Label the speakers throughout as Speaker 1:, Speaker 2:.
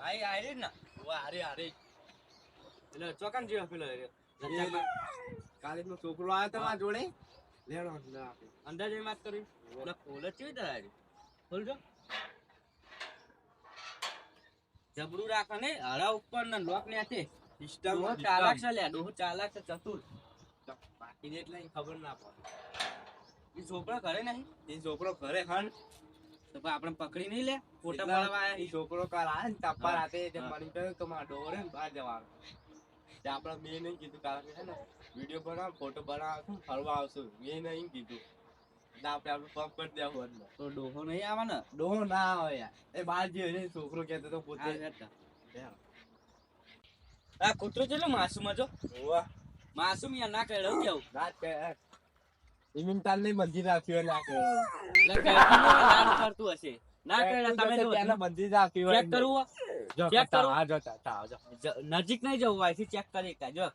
Speaker 1: આઈ આઈ ને વા હારે હારે એટલે ચોકન જેવો પેલો
Speaker 2: કાલેજનો છોકરો આવ્યો તમારા જોડે લેડો
Speaker 1: અંદર જઈ વાત કરી એટલે ફોલ જ કેવી થાય બોલજો જબરું રાખે ને હળા ઉપર ને લોક ને હાથે સિસ્ટમ ચાલાક છે લે ડોહ ચાલાક છે ચતુર
Speaker 2: બાકી એટલે ખબર ના પડે
Speaker 1: એ છોકરો ઘરે નહીં
Speaker 2: એ છોકરો ઘરે હન
Speaker 1: તો આપણે પકડી નહીં લે ફોટા પાડવા આયા
Speaker 2: એ છોકરો કાલ આવે ને તાપા રાતે તે મળી ગયો તો મારા ડોરે બહાર જવાનું તે આપણે મેં નહીં કીધું કારણ કે ને વિડીયો બનાવ ફોટો બનાવ ફરવા આવશું મેં નહીં કીધું એટલે આપણે પગ કરી દેવું અંદર
Speaker 1: તો ડોહો નહીં આવે ને
Speaker 2: ડોહો ના આવે યાર એ બહાર જે છોકરો કહેતો તો પોતે
Speaker 1: આ કૂતરો ચેલો માસૂમ જો
Speaker 2: વાહ
Speaker 1: માસૂમ યાર ના કહેલો કેવું
Speaker 2: રાત કે ઇમિનતાલ નહીં બંધી રાખ્યું ના કે
Speaker 1: એટલે લાડ કરતું હશે ના કહેલા તમે જો
Speaker 2: તેને બંધી રાખ્યું
Speaker 1: ચેક કરવું
Speaker 2: જો
Speaker 1: ચેક કરો
Speaker 2: આ જો તા
Speaker 1: નજીક નહીં જવું અહીંથી ચેક કરી કા જો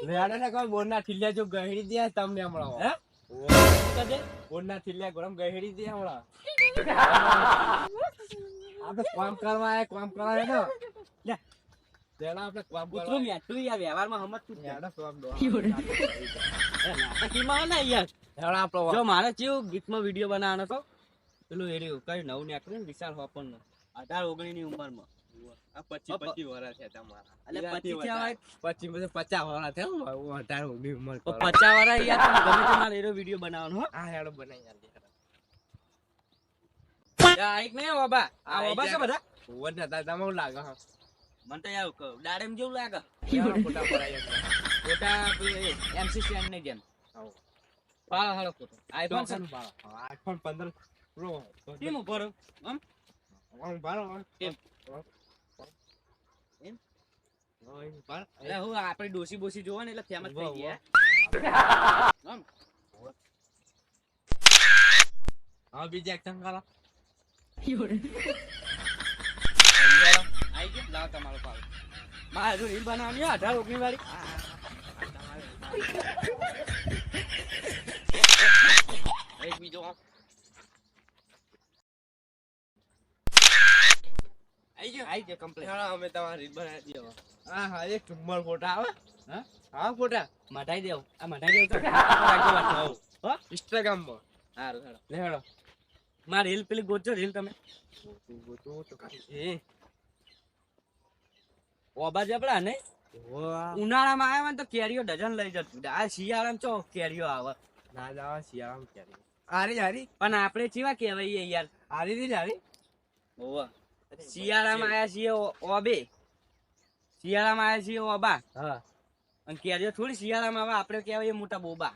Speaker 2: લેડે ને કોઈ બોરના ઠીલિયા જો ગહેડી દે તમને હમણાં
Speaker 1: હે કદે
Speaker 2: બોરના ઠીલિયા ગરમ ગહેડી દે હમણાં આપણે કામ કરવા આયા કામ કરવા ને લે તેના આપણે કામ
Speaker 1: કૂતરો
Speaker 2: કરવા
Speaker 1: મે તું યાર વ્યવહારમાં સમજતું જ
Speaker 2: લેડે કામ દો
Speaker 1: કીમાં ના યાર
Speaker 2: લેડે આપણો
Speaker 1: જો મારે કેવું ગીતમાં વિડિયો બનાવવાનો તો પેલું એર્યું કઈ નવું નીકળ્યું ને વિશાલ હોપન 18-19 ની ઉંમરમાં
Speaker 2: આ 25 વર્ષ છે તમારા
Speaker 1: એટલે 25 થયા
Speaker 2: 25 50 વર્ષ થયા હું 18 ની ઉંમર
Speaker 1: તો 50 વાળા યાર તમે ગમે તે મારે એરો વિડિયો બનાવવાનો હો
Speaker 2: આ હેડો બનાવી યાર
Speaker 1: યા એક નહીં બાબા આ બાબા છે બધા
Speaker 2: ઓવર નતા તમને લાગે હા
Speaker 1: મને તો યાર ડાડેમ જેવું લાગે
Speaker 2: ફોટા પડાય
Speaker 1: ફોટા એમસી સ્ટેન્ડ ને જેમ
Speaker 2: આવો
Speaker 1: પાળો હાલો ફોટો આઈફોન છે
Speaker 2: આઈફોન 15 પ્રો
Speaker 1: કેમ ઉપર આમ
Speaker 2: બારો
Speaker 1: કેમ એમ એટલે હું આપણે ડોસી બોસી જોવા ને એટલે ફેમસ થઈ ગયા આમ
Speaker 2: હા બીજી એક્શન કરો
Speaker 1: આઈ ગયો લાવ તમારો પાવ મારે જો રીલ બનાવવાની 18-19 વાળી એક બીજો આઈ ગયો કમ્પ્લીટ
Speaker 2: હા અમે તમારી રીત બનાવી દીધો હા હા એક નંબર ફોટા આવે
Speaker 1: હા
Speaker 2: હા ફોટા
Speaker 1: મટાઈ દેવ આ મટાઈ દેવ તો રાખજો વાતો હો
Speaker 2: ઇન્સ્ટાગ્રામ પર
Speaker 1: હારું હારું
Speaker 2: લે હેડો
Speaker 1: માર રીલ પેલી ગોચો રીલ તમે
Speaker 2: તો કાઈ
Speaker 1: એ ઓબા જબડા ને
Speaker 2: વાહ
Speaker 1: ઉનાળામાં આવ્યા ને તો કેરીઓ ડઝન લઈ જતું આ શિયાળામાં ચો કેરીઓ આવે
Speaker 2: ના જાવા શિયાળામ ક્યારે આરી આરી
Speaker 1: પણ આપણે ચેવા કહેવાય યાર
Speaker 2: આરી ની આરી
Speaker 1: ઓવા શિયાળામાં આયા છીએ ઓબે શિયાળામાં આયા છીએ ઓબા
Speaker 2: હા
Speaker 1: અને કેરીઓ થોડી શિયાળામાં આવે આપણે કહેવાય મોટા બોબા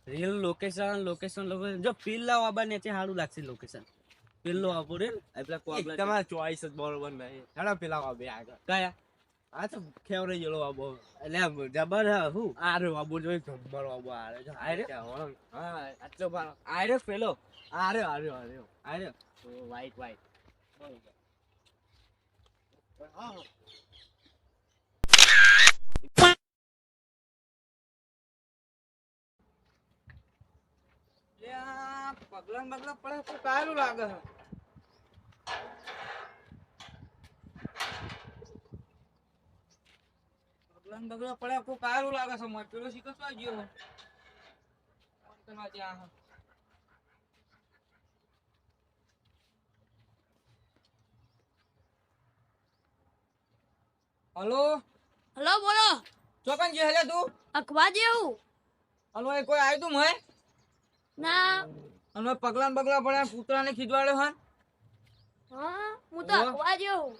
Speaker 1: રીલ લોકેશન જો પેલા ઓબા ને સારું લાગશે લોકેશન પેલો આપો રે આપલા કોબલા
Speaker 2: તમારા ચોઈસ જ બરોબર નહીં હેડો પેલા આબે આગળ
Speaker 1: કયા
Speaker 2: આ તો ખેવરે જેલો આબો
Speaker 1: એટલે જબર હું
Speaker 2: આરે આબો જોઈ જબર આબો આરે જો
Speaker 1: આરે?
Speaker 2: હા આટલો બારો
Speaker 1: આર્યો પેલો
Speaker 2: આરે આરે આરે
Speaker 1: આર્યો
Speaker 2: વાઈટ વાઈટ
Speaker 1: પગલા બગલા પડે તો સારું લાગે છે પગલા બગલા પડે તો સારું લાગે છે મને પેલો શીખવા ગયો હલો
Speaker 3: હલો બોલો
Speaker 1: ચોકન જે હલે તું
Speaker 3: અખવા જેવું
Speaker 1: હલો એ કોઈ આવ્યું તું મય
Speaker 3: ના
Speaker 1: અને પગલા બગલા પડ્યા કૂતરાને ખીજવાડ્યો હા
Speaker 3: હા હું તો
Speaker 1: ઓહો.
Speaker 3: અખવા જેવું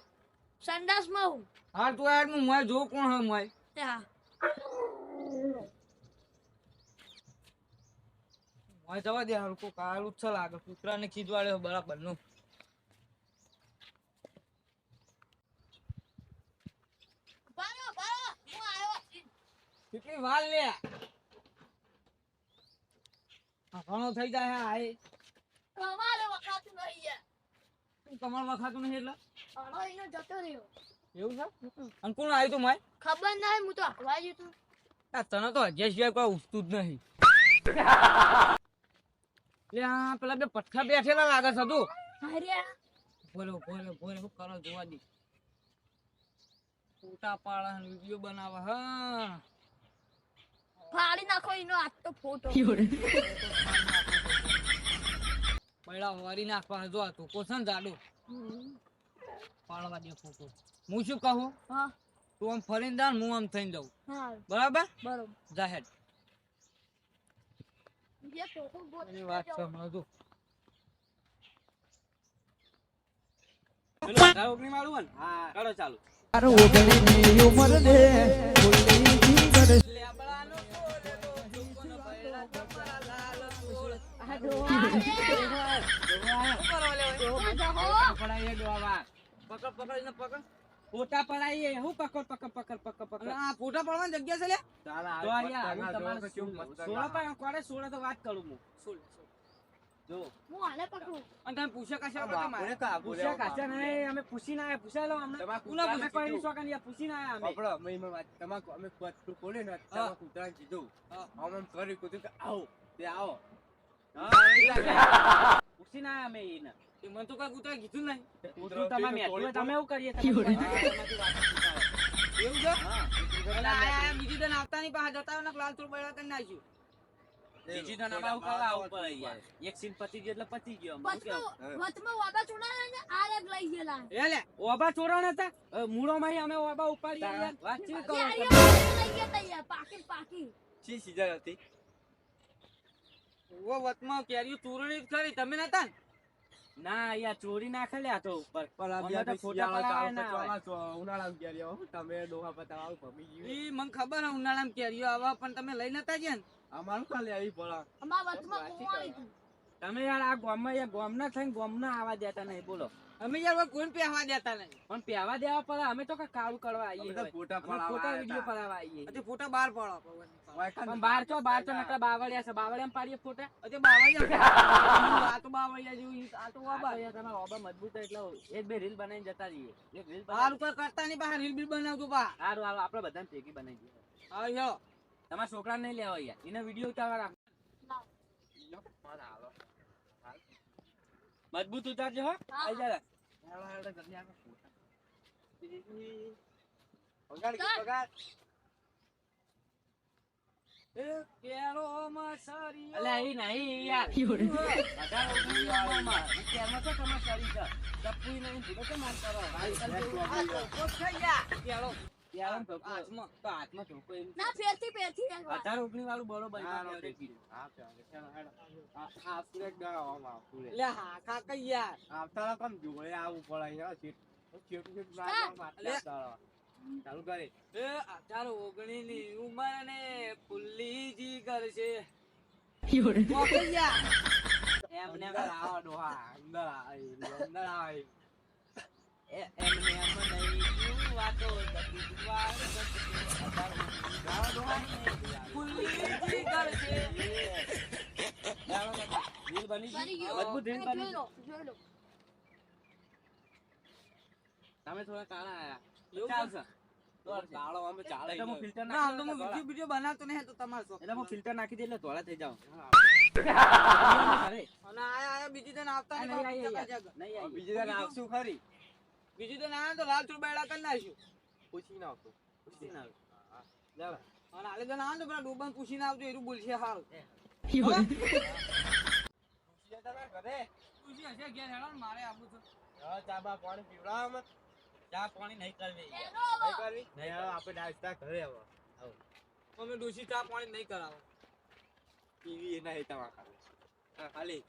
Speaker 3: સંડાસમાં હું
Speaker 1: હા તું યાર હું મય જો કોણ હે મય
Speaker 3: હા
Speaker 1: મય જવા દે હારું કોઈ કાળું છે લાગે કૂતરાને ખીજવાડ્યો બરાબર નું
Speaker 3: બારો બારો હું આવ્યો
Speaker 1: કેટલી વાર લે ઘણો થઈ જાય આય
Speaker 3: તમારે વખાતું નહીં યાર
Speaker 1: તમારે વખાતું નહીં એટલે
Speaker 3: આનો એનો જતો રહ્યો
Speaker 1: એવું છે અને કોણ આવ્યું તું મય
Speaker 3: ખબર નહીં હું તો અખવા જ્યો તું
Speaker 1: તને તો હજે સિવાય કોઈ ઉઠતું જ નહીં લે આ પેલા બે પથ્થા બેઠેલા લાગે છે તું.
Speaker 3: અરે
Speaker 4: બોલો શું કરો જોવા દી. ફોટા પાડે વિડીયો બનાવે હા.
Speaker 3: ફાડી નાખો એનો આજ તો ફોટો
Speaker 4: પૈડા વારી નાખવા જો આ તું કોસન જાડું પાડવા દે ફોટો. હું શું કહું
Speaker 3: હા
Speaker 4: તું આમ ફરીને જા ને હું આમ થઈને જાઉં
Speaker 3: હા
Speaker 4: બરાબર
Speaker 3: બરોબર
Speaker 4: જાહેર
Speaker 3: જે ફોટો બોલ
Speaker 4: એની વાત છે હમણાં જો.
Speaker 1: પેલું 18-19 વાળું હોય ને?
Speaker 2: હા
Speaker 1: કરો ચાલુ.
Speaker 4: લેબડાનો કોલેલો જોકોનો પૈડા તમારા લાલ કોળ.
Speaker 3: આ ડોહા
Speaker 1: પકડાઈએ ડોવા. પકડ પકડીને પકડ. ફોટા પડાઈએ. હું પકડ.
Speaker 4: અને આ ફોટા પાડવાની જગ્યા છે લે.
Speaker 2: ચાલ
Speaker 1: જો
Speaker 2: આ
Speaker 1: અહીંયા, હું
Speaker 2: પતંગા
Speaker 1: તમારે
Speaker 2: જોવો કે કેવું મસ્ત
Speaker 1: સોળા પર કોણે સોળા તો વાત કરું હું. જો
Speaker 3: હું હાલે પકડું
Speaker 4: અને તમે પૂછે કશા
Speaker 2: આ બાપુને કાબુ
Speaker 1: પૂછ્યા
Speaker 2: લેવા
Speaker 1: કાચા નહીં, અમે પૂછીને આયા. પૂછાય લો અમને.
Speaker 2: તમારા
Speaker 1: કુલા
Speaker 2: કૂતરાને
Speaker 1: પૂછે કોઈ
Speaker 2: કીધું.
Speaker 1: શોખ નહીં, પૂછીને આયા અમે.
Speaker 2: બાપડો, મેં એમાં વાત- તમાકુ અમે કૂતરું ખોલ્યું ને, તમારા કૂતરાને કીધું.
Speaker 4: હા.
Speaker 2: આમ કર્યું, કીધું કે આવો, તે આવો.
Speaker 1: પૂછીને આયા અમે એને.
Speaker 4: એ મને તો કઈ કૂતરા કીધું નહીં.
Speaker 1: કૂતરું તમારે મેઠું હોય તો અમે એવું કરીએ.
Speaker 4: એવું છે
Speaker 1: હા.
Speaker 4: અને આ બીજી દન આવતા નહીં પાછા જતા હોય ને લાલ ચોળ બૈડા કરી નાખ્યું.
Speaker 1: બીજી તો નામાં આવું કરવા આવું પડે યાર. એક સીન પતી ગયો એટલે પતી ગયો. આમ શું કેવું?
Speaker 3: વચમાં વાબા ચૂડા ને આ રેગ લઈ ગયેલા
Speaker 4: એ લે
Speaker 1: ઓબા ચોરાણા હતા. મૂળોમાં અમે ઓબા ઉપાડી યાર. વાતચીત કરો
Speaker 3: યાર
Speaker 1: છો.
Speaker 3: લઈ ગયા તા યાર પાકી
Speaker 2: શી સીઝન હતી?
Speaker 4: ઓ વતમાં કેરીઓ ચોરણી જ ખરી તમે નતા ને.
Speaker 1: ના યાર ચોરી નાખે લે આ તો ઉપર.
Speaker 2: પણ આ
Speaker 1: અમે
Speaker 2: બે
Speaker 1: તો ફોટા
Speaker 2: શિયાળો
Speaker 1: પડાવ્યા
Speaker 2: ચાલુ
Speaker 1: ના
Speaker 2: તો
Speaker 1: હોય.
Speaker 2: ઉનાળામાં ક્યારે આવો? તમે ડોહા પતાવ આવો, ભમી ગયું.
Speaker 4: ઈ મને ખબર હે ઉનાળામાં કેરીઓ આવા પણ તમે લઈ નતા ગયા ને.
Speaker 2: અમારું ખાલી આવી પડે.
Speaker 3: અમાર વચમાં કુવાળી તું
Speaker 1: તમે યાર આ ગામમાં યાર ગામના થઈને ગામના આવા દેતા નહીં બોલો.
Speaker 4: અમે યાર કોઈને પહેવા દેતા નહીં.
Speaker 1: પણ પહેવા દેવા પડે. અમે તો કાંઈ કાળું કરવા આવીએ
Speaker 2: અમે તો
Speaker 1: હોય.
Speaker 2: ફોટા
Speaker 1: અમે
Speaker 2: પડાવવા
Speaker 1: ફોટા
Speaker 2: આયા
Speaker 1: વિડીયો
Speaker 2: હતા.
Speaker 1: પડાવવા આવીએ.
Speaker 4: હજી ફોટા બહાર પાડો.
Speaker 1: પણ બાર તો નકરા બાવળિયા છે. બાવળિયામાં પાડીએ ફોટા.
Speaker 4: હજી બાવળિયા આ તો બાવળિયા જેવું આ તો
Speaker 1: આ
Speaker 4: વાબા.
Speaker 1: તો યાર તમારા ઓબા મજબૂત હોય એટલે એક બે રીલ બનાવીને જતા રહીએ. એક રીલ
Speaker 4: હારું કોઈ કરતા નહીં બહાર રીલ બીલ બનાવજો બા.
Speaker 1: સારું હારું આપણે બધાને ભેગી બનાવી દઈએ.
Speaker 4: હા યો
Speaker 1: તમારા છોકરાને નહીં લેવા યાર. એને વિડીયો ઉતારવા રાખ. મજબૂત ઉતારજો હો. આઈ જા.
Speaker 2: પગાર કે પગાર?
Speaker 4: એ કેરો મસારી
Speaker 1: અલ્યા ઈ નહીં યાર. બધા ઓગણીસ વાળામાં. ઈ કેરમાં તો તમારે સરી છે. ટપ્પુઈ નહીં, ભૂલો તો માર કરો.
Speaker 4: આ તો ખાઈ જા કેરો
Speaker 1: યાર, તો
Speaker 4: હાથમાં.
Speaker 1: તો હાથમાં ધોકો એમ.
Speaker 3: ના ફેરથી
Speaker 1: 18-19 વાળું બરોબર
Speaker 2: હા,
Speaker 1: છે.
Speaker 2: કીધું. હા, ચાલો, હેડો. આ સુરેખ દળાવવામાં આવતું રે.
Speaker 4: લે હા કાકા યાર
Speaker 2: આવતા કેમ જોડે આવવું પડે અહીંયા? છેટું ના
Speaker 3: હા.
Speaker 2: જવાનું, આટલા દળાવવા. ચાલુ કરે.
Speaker 4: એ 18-19 ની ઉંમર ને ફુલ્લી જીગર છે. ઓકે યાર
Speaker 1: એમને
Speaker 2: અંદર આવો ડોહા, અંદર આવે, અંદર આવે.
Speaker 1: એમને એમ નહીં વાતો બધી વાર
Speaker 4: ફુલ્લી જીગર છે.
Speaker 1: રીલ બની
Speaker 3: બની
Speaker 1: ગઈ.
Speaker 3: ગયો
Speaker 1: મજબૂત રીલ બની ગઈ.
Speaker 3: જોઈ લો
Speaker 1: તમે થોડા કાળા આયા.
Speaker 4: એવું
Speaker 1: ચાલશે.
Speaker 2: કાળો અમે ચાલે
Speaker 1: એટલે હું ફિલ્ટર
Speaker 4: ના આમ તો હું
Speaker 1: નાખી
Speaker 4: વિડીયો બનાવતો નહીં તો તમારો શોખ.
Speaker 1: એટલે હું ફિલ્ટર નાખી દે એટલે ધોળા થઈ જાવ.
Speaker 4: અને આયા બીજી દિન આવતા નહીં
Speaker 1: નહીં
Speaker 4: બાપુ
Speaker 1: આયા
Speaker 4: જગા જગા.
Speaker 1: નહીં આયા.
Speaker 2: બીજી વાર આવશું ખરી?
Speaker 4: બીજી દિન આયા તો લાલ ચોળ બૈડા કરી નાખ્યું.
Speaker 2: પૂછીને આવશું.
Speaker 1: પૂછીને આવ.
Speaker 2: ચાલો.
Speaker 4: અને આલે દિન આયા તો પેલા ડોબાને પૂછીને આવજો એરું બોલશે હારું.
Speaker 2: પૂછીએ તમે ઘરે?
Speaker 4: પૂછી હશે ઘેર હેડો ને મારે આવું છે.
Speaker 2: હા, ચા બા પાણી પીવડાવો અમે.
Speaker 1: ચા પાણી નહીં કરવી યાર.
Speaker 3: એનો હવે
Speaker 2: નહીં કરવી? નહીં, હવે આપણે ડાયરેક્ટ ઘરે આવો.
Speaker 4: અમે ડોશી ચા પાણી નહીં કરાવો.
Speaker 2: પીવી નહીં તમારે ખાલી. હા, ખાલી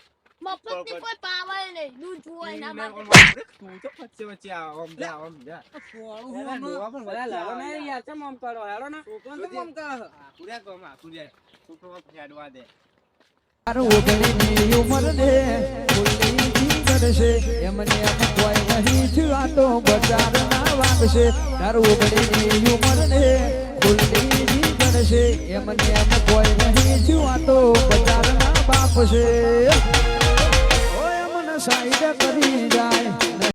Speaker 3: મફતની કોઈ પાવર નહીં દૂધ હોય ના
Speaker 2: પીવીને
Speaker 3: માટે
Speaker 2: તું તો વચ્ચે વચ્ચે આવ, આમ જા, આમ જા.
Speaker 4: ફોડું
Speaker 2: એલા
Speaker 4: હું
Speaker 2: ડોહા પણ
Speaker 1: બધા
Speaker 2: વચ્ચે
Speaker 1: લડો
Speaker 2: આવે.
Speaker 1: નહીં યાર. ચમ આમ કરો હેડો ને.
Speaker 4: છોકરાને તો મમ કરે છે.
Speaker 2: આકુર્યા ગમ, આકુર્યા. છોકરો ફેડવા દે.
Speaker 5: ઓગણીની ઉંમર ને ફૂલની જીગર છે એમને એમ કોઈ નહીં થયું તો બજાર ના વાગશે તારું ઓગણીની ઉંમર ને ફૂલની જીગર છે એમને એમ કોઈ નહીં થયું તો બજાર ના બાપ છે ઓય મને સાઈડ કરી જાય